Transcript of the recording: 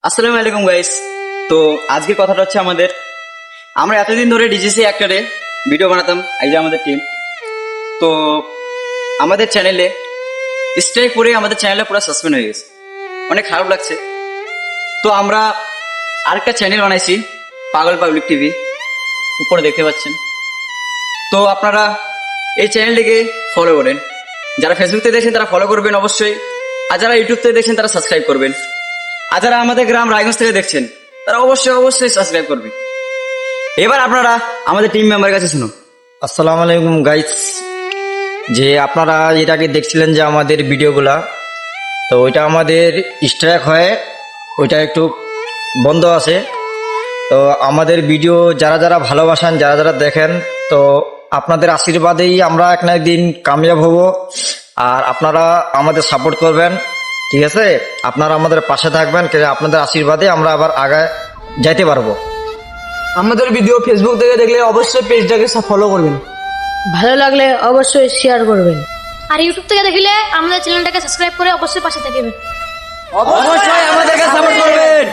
আসসালামু আলাইকুম গাইস। তো আজকে কথাটা হচ্ছে আমরা এতদিন ধরে ডিজিসি অ্যাক্টরে ভিডিও বানাতাম, এই যে আমাদের টিম। তো আমাদের চ্যানেলে স্ট্রাইক করে আমাদের চ্যানেলটা পুরো সাসপেন্ড হয়ে গেছে, অনেক খারাপ লাগছে। তো আমরা আরেকটা চ্যানেল বানাইছি, পাগল পাবলিক টিভি, উপরে দেখতে পাচ্ছেন। তো আপনারা এই চ্যানেলটিকে ফলো করেন, যারা ফেসবুক থেকে দেখছেন তারা ফলো করবেন অবশ্যই, আর যারা ইউটিউব থেকে দেখছেন তারা সাবস্ক্রাইব করবেন, আর যারা আমাদের গ্রাম রায়গঞ্জ থেকে দেখছেন তারা অবশ্যই সাবস্ক্রাইব করবেন। এবার আপনারা আমাদের টিম মেম্বারের কাছে শুনুন। আসসালামু আলাইকুম গাইস। যে আপনারা এটাকে দেখছিলেন যে আমাদের ভিডিওগুলা, তো ওইটা আমাদের স্ট্রাইক হয়ে ওইটা একটু বন্ধ আছে। তো আমাদের ভিডিও যারা যারা ভালোবাসেন, যারা যারা দেখেন, তো আপনাদের আশীর্বাদেই আমরা এক না একদিন কামিয়াব হব। আর আপনারা আমাদের সাপোর্ট করবেন, ঠিক আছে? আপনারা আমাদের পাশে থাকবেন, আপনাদের আশীর্বাদে আমরা আবার আগায় যাইতে পারবো। আমাদের ভিডিও ফেসবুক থেকে দেখলে অবশ্যই পেজটাকে ফলো করবেন। ভালো লাগলে অবশ্যই শেয়ার করবেন। আর ইউটিউব থেকে দেখলে আমাদের চ্যানেলটাকে সাবস্ক্রাইব করে অবশ্যই পাশে থাকবেন। অবশ্যই আমাদেরকে সাপোর্ট করবেন।